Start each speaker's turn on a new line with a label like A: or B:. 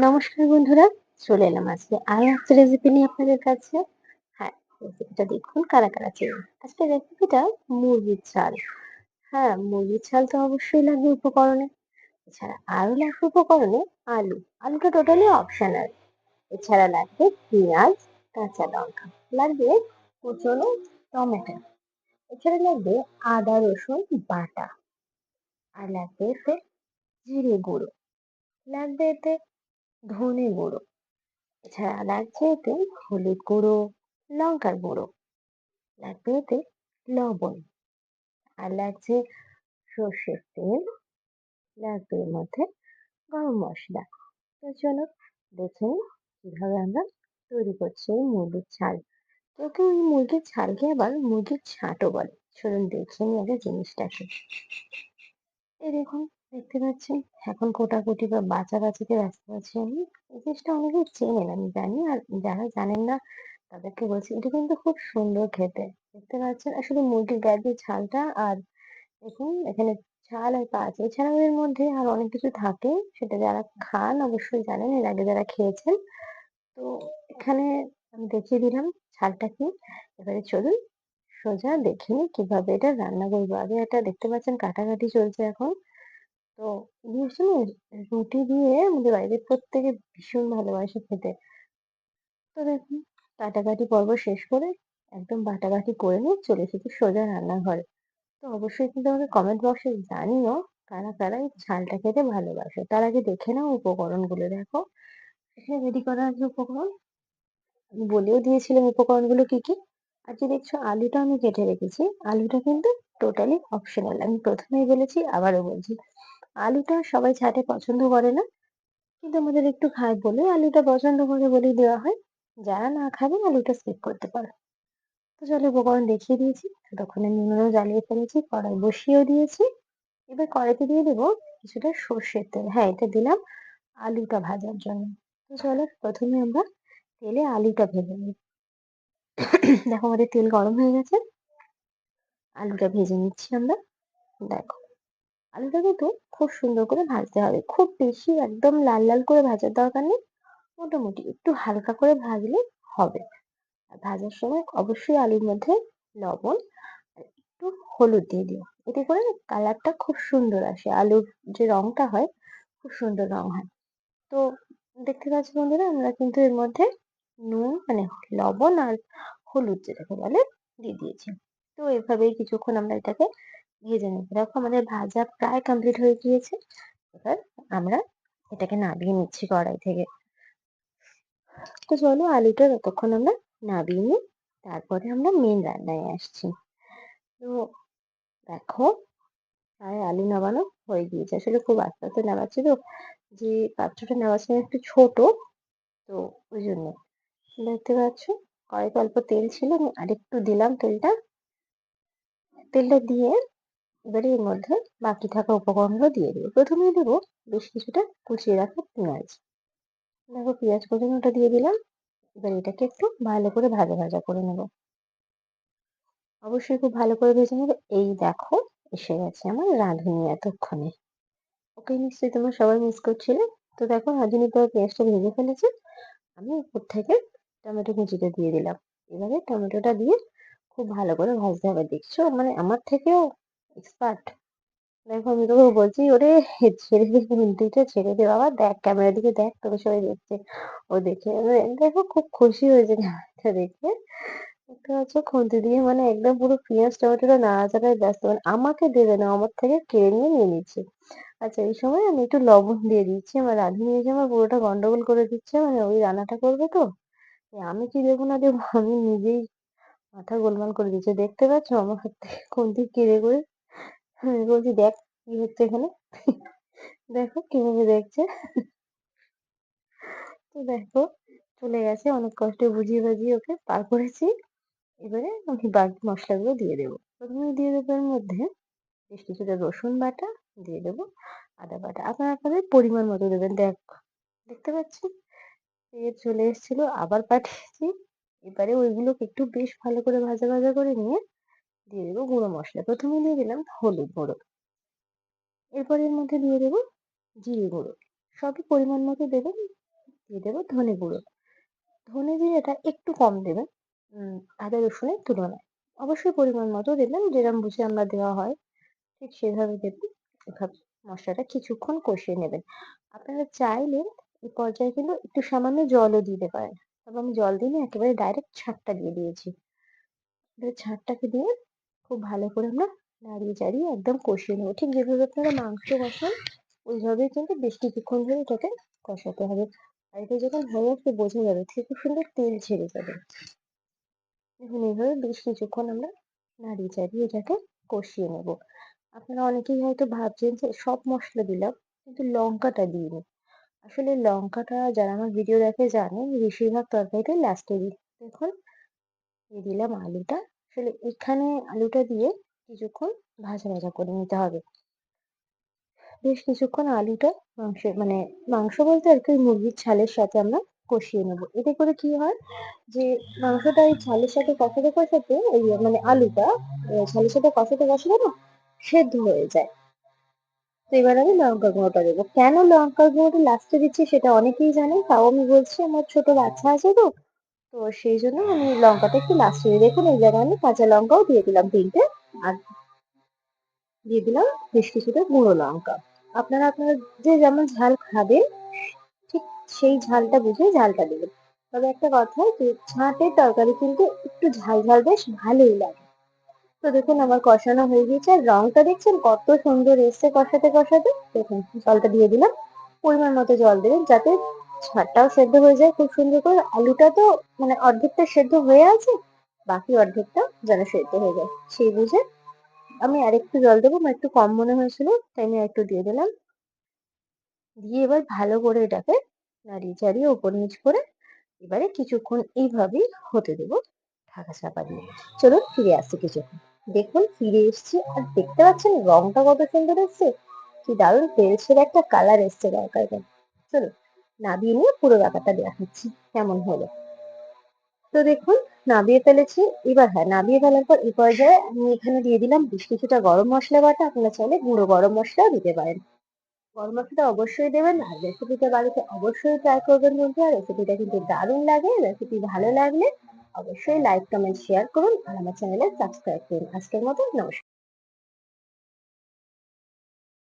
A: নমস্কার বন্ধুরা, চলে এলাম আজকে আরো একটা রেসিপি নিয়ে আপনাদের কাছে। হ্যাঁ, রেসিপিটা দেখুন কারা কারা চেনেন। আজকের রেসিপিটা মুরগির ঝাল। হ্যাঁ, মুরগির ঝাল তো অবশ্যই লাগবে উপকরণে। এছাড়া আরো লাগবে উপকরণে আলু। আলুটা টোটালি অপশনাল। এছাড়া লাগবে পেঁয়াজ, কাঁচা লঙ্কা, লাগবে কুচনো টমেটো, এছাড়া লাগবে আদা রসুন বাটা, আর লাগবে এতে জিরে গুঁড়ো, লাগবে এতে ধনে গুঁড়ো, এছাড়া লাগছে এতে হলুদ গুঁড়ো, লঙ্কার গুঁড়ো, লাগবে এতে লবণ, আর লাগছে সর্ষের তেল, লাগবে এর মধ্যে গরম মশলা। তো চলো দেখে নিই কিভাবে আমরা তৈরি করছি এই মুরগির ছাল। কেউ কেউ এই মুরগির ছালকে আবার মুরগির ছাঁটও বলে। চলুন দেখে নিই আগে জিনিসটাকে। এই দেখুন, দেখতে পাচ্ছেন এখন কোটাকুটি বা বাছাবাছিতে ব্যস্ত আছি আমি। এই জিনিসটা অনেকেই চেনেন আমি জানি, আর যারা জানেন না তাদেরকে বলছি এটা কিন্তু খুব সুন্দর খেতে। দেখতে পাচ্ছেন আসলে মুরগির গায়ের যে ছালটা, আর দেখুন এখানে ছাল আর পা আছে, এছাড়াও এর মধ্যে আর অনেক কিছু থাকে, সেটা যারা খান অবশ্যই জানেন, এর আগে যারা খেয়েছেন। তো এখানে আমি দেখিয়ে দিলাম ছালটা কি। এবারে চলুন সোজা দেখে নিই কিভাবে এটা রান্না করবো। আগে এটা দেখতে পাচ্ছেন কাটাকাটি চলছে এখন। তো এই জিনিসটা না রুটি দিয়ে আমাদের বাড়িতে প্রত্যেকে ভীষণ ভালোবাসে খেতে। তো দেখুন কাটাকাটি পর্ব শেষ করে একদম বাটাবাটি করে নিয়ে চলে এসেছি সোজা রান্নাঘরে। তো অবশ্যই কিন্তু আমাকে কমেন্ট বক্সে জানিও কারা কারা এই ঝালটা খেতে ভালোবাসে। তার আগে দেখে নাও উপকরণগুলো। দেখো এখানে রেডি করা আছে উপকরণ। আমি বলেও দিয়েছিলাম উপকরণগুলো কি কি। আর যে দেখছো আলুটা আমি কেটে রেখেছি, আলুটা কিন্তু টোটালি অপশনাল। আমি প্রথমেই বলেছি আবারও বলছি, আলুটা সবাই ছাটে পছন্দ করে না, কিন্তু আমাদের একটু খায় বলে আলুটা পছন্দ করে বলেই দেওয়া হয়। যারা না খাবেন আলুটা স্কিপ করতে পারো। তো চলো উপকরণ দেখিয়ে দিয়েছি, ততক্ষণে নুনও জ্বালিয়ে ফেলেছি, কড়াই বসিয়েও দিয়েছি। এবার কড়াইতে দিয়ে দেবো কিছুটা সর্ষের তেল। হ্যাঁ, এটা দিলাম আলুটা ভাজার জন্য। তো চলো প্রথমে আমরা তেলে আলুটা ভেজে নিই। দেখো আমাদের তেল গরম হয়ে গেছে, আলুটা ভেজে নিচ্ছি আমরা। দেখো আলুটা কিন্তু খুব সুন্দর করে ভাজতে হবে, খুব বেশি একদম লাল লাল করে ভাজার দরকার নেই, মোটামুটি একটু হালকা করে ভাজলে হবে। আর ভাজার সময় অবশ্যই আলুর মধ্যে লবণ আর একটু হলুদ দিয়ে দিও, এতে করে না কালারটা খুব সুন্দর আসে, আলুর যে রংটা হয় খুব সুন্দর রং হয়। তো দেখতে পাচ্ছ বন্ধুরা, আমরা কিন্তু এর মধ্যে নুন মানে লবণ আর হলুদ যেটাকে বলে দিয়ে দিয়েছি। তো এভাবেই কিছুক্ষণ আমরা এটাকে ভেজে নেবো। দেখো আমাদের ভাজা প্রায় কমপ্লিট হয়ে গিয়েছে। এবার আমরা এটাকে নামিয়ে নিচ্ছি কড়াই থেকে। তো চলো আলুটা ততক্ষণ আমরা নামিয়ে নিই, তারপরে আমরা মেন রান্নায় আসছি। তো দেখো প্রায় আলু নামানো হয়ে গিয়েছে। আসলে খুব আস্তে আস্তে নামাচ্ছি তো, যে পাত্রটা নেওয়ার সময় একটু ছোট, তো ওই জন্য। দেখতে পাচ্ছ কড়াইতে অল্প তেল ছিল, আমি আরেকটু দিলাম তেলটা। তেলটা দিয়ে এবারে এর মধ্যে বাকি থাকা উপকরণগুলো দিয়ে দেবো। প্রথমেই দেবো বেশ কিছুটা কুচিয়ে রাখা পেঁয়াজ। দেখো পেঁয়াজ কুচানোটা দিয়ে দিলাম। এবার এটাকে একটু ভালো করে ভাজা ভাজা করে নেবো। অবশ্যই খুব ভালো করে ভেজে নেবো। এই দেখো এসে গেছে আমার রাঁধুনি এতক্ষণে। ওকে নিশ্চয়ই তোমরা সবাই মিস করছিলে। তো দেখো রাঁধুনি পুরো পেঁয়াজটা ভেজে ফেলেছে। আমি উপর থেকে টমেটো কুচিটা দিয়ে দিলাম। এবারে টমেটোটা দিয়ে খুব ভালো করে ভাজতে হবে। দেখছো মানে আমার থেকেও এক্সপার্ট। দেখো আমি তোকে বলছি, ওরে ছেড়ে দে খুন্তিটা, ছেড়ে দে বাবা, দেখ ক্যামেরার দিকে দেখ, তোকে সবাই দেখছে। ও দেখে দেখো খুব খুশি হয়েছে ক্যামেরাটা দেখে। দেখতে পাচ্ছ খুন্তি দিয়ে মানে একদম পুরো পেঁয়াজ টমেটোটা নাড়াচাড়ায় ব্যস্ত, মানে আমাকে দেবে না, আমার থেকে কেড়ে নিয়ে নিয়ে নিচ্ছে। আচ্ছা এই সময় আমি একটু লবণ দিয়ে দিচ্ছি। আমার রাঁধুনি এসে আমার পুরোটা গন্ডগোল করে দিচ্ছে, মানে ওই রান্নাটা করবে তো। আমি কি দেবো না দেবো আমি নিজেই মাথা গোলমাল করে দিচ্ছে। দেখতে পাচ্ছ আমার হাত থেকে খুন্তি কেড়ে করে। আমি বলছি দেখ কি হচ্ছে এখানে। দেখো কিভাবে দেখছে। তো দেখো চলে গেছে, অনেক কষ্টে বুঝিয়ে বাজিয়ে ওকে পার করেছি। এবারে আমি বাকি মশলাগুলো দিয়ে দেবো। প্রথমে দিয়ে দেবো এর মধ্যে বেশ কিছুটা রসুন বাটা, দিয়ে দেবো আদা বাটা। আপনারা আপনাদের পরিমাণ মতো দেবেন। দেখতে পাচ্ছেন তেল চলে এসেছিল, আবার পাঠিয়েছি। এবারে ওইগুলোকে একটু বেশ ভালো করে ভাজা ভাজা করে নিয়ে দিয়ে দেবো গুঁড়ো মশলা। প্রথমে দিয়ে দিলাম হলুদ গুঁড়ো, এরপর এর মধ্যে দিয়ে দেবো জিরে গুঁড়ো। সবই পরিমাণ মতো দেবেন। দিয়ে দেবো ধনে গুঁড়ো। ধনে জিরেটা একটু কম দেবেন আদা রসুনের তুলনায়। অবশ্যই পরিমাণ মতো দেবেন, যেরম বুঝে আমরা দেওয়া হয় ঠিক সেভাবে দেবেন। এভাবে মশলাটা কিছুক্ষণ কষিয়ে নেবেন। আপনারা চাইলে এই পর্যায়ে কিন্তু একটু সামান্য জলও দিতে পারেন। তবে আমি জল দিইনি, একেবারে ডাইরেক্ট ছাঁকটা দিয়ে দিয়েছি। এবার ছাঁকটাকে দিয়ে খুব ভালো করে আমরা নাড়িয়ে চাড়িয়ে একদম কষিয়ে নেবো। ঠিক যেভাবে আপনারা মাংস কষান ওইভাবেই কিন্তু বেশ কিছুক্ষণ ধরে এটাকে কষাতে হবে। আর এটা যখন হয়ে আসবে বোঝা যাবে থেকে সুন্দর তেল ছেড়ে যাবে। দেখুন এইভাবে বেশ কিছুক্ষণ আমরা নাড়িয়ে চাড়িয়ে এটাকে কষিয়ে নেব। আপনারা অনেকেই হয়তো ভাবছেন যে সব মসলা দিলাম কিন্তু লঙ্কাটা দিইনি। আসলে লঙ্কাটা যারা আমার ভিডিও দেখে জানে বেশিরভাগ তরকারিতে লাস্টে দিই। দেখুন দিয়ে দিলাম আলুটা। আসলে এখানে আলুটা দিয়ে কিছুক্ষণ ভাজা ভাজা করে নিতে হবে। বেশ কিছুক্ষণ আলুটা মানে মাংস বলতে আর কি মুরগির ছালের সাথে আমরা কষিয়ে নেব। এতে করে কি হয় যে মাংসটা এই ছালের সাথে কষাতে কষাতে এই মানে আলুটা ছালের সাথে কষাতে কষাতে না সেদ্ধ হয়ে যায়। তো এবার আমি লঙ্কা গুঁড়োটা দেবো। কেন লঙ্কার গুঁড়োটা লাস্টে দিচ্ছি সেটা অনেকেই জানেন, তাও আমি বলছি আমার ছোট বাচ্চা আছে তো, তো সেই জন্য আমি লঙ্কাটা একটু লাস্টে দিই। দেখুন এই জায়গায় আমি কাঁচা লঙ্কাও দিয়ে দিলাম ৩ টে। আর দিয়ে দিলাম বেশ কিছুটা গুঁড়ো লঙ্কা। আপনারা আপনারা যে যেমন ঝাল খাবেন ঠিক সেই ঝালটা বুঝে ঝালটা দেবেন। তবে একটা কথা যে ছাঁটের তরকারি কিন্তু একটু ঝাল ঝাল বেশ ভালোই লাগে। তো দেখুন আমার কষানো হয়ে গিয়েছে আর রংটা দেখছেন কত সুন্দর এসছে কষাতে কষাতে। দেখুন জলটা দিয়ে দিলাম। পরিমাণ মতো জল দেবেন যাতে ছাড়টাও সেদ্ধ হয়ে যায় খুব সুন্দর করে। আলুটা তো মানে অর্ধেকটা সেদ্ধ হয়ে আছে, বাকি অর্ধেকটা যেন সেদ্ধ হয়ে যায় সেই বুঝে আমি আরেকটু জল দেবো। আমার একটু কম মনে হয়েছিল তাই আমি একটু দিয়ে দিলাম। দিয়ে এবার ভালো করে এটাকে নাড়িয়ে চাড়িয়ে ওপর নিচ করে এবারে কিছুক্ষণ এইভাবেই হতে দেবো ঢাকা চাপা দিয়ে। চলুন ফিরে আসছি কিছুক্ষণ। দেখুন ফিরে এসছি আর দেখতে পাচ্ছেন রংটা কত সুন্দর এসছে, কি দারুণ তেলছেড়ে একটা কালার এসছে তরকারিটা। চলুন নাবিয়ে নিয়ে পুরো ব্যাপারটা দেখাচ্ছি কেমন হলো। তো দেখুন নাবিয়ে ফেলেছি। এবার হ্যাঁ নাবিয়ে ফেলার পর এই পর্যায়ে আমি এখানে দিয়ে দিলাম বেশ কিছুটা গরম মশলা বাটা। আপনারা চাইলে গুঁড়ো গরম মশলাও দিতে পারেন। গরম মশলাটা অবশ্যই দেবেন আর রেসিপিটা বাড়িতে অবশ্যই ট্রাই করবেন বন্ধুরা। রেসিপিটা কিন্তু দারুণ লাগে। রেসিপি ভালো লাগলে অবশ্যই লাইক কমেন্ট শেয়ার করুন আর আমার চ্যানেলে সাবস্ক্রাইব করুন। আজকের মতো নমস্কার।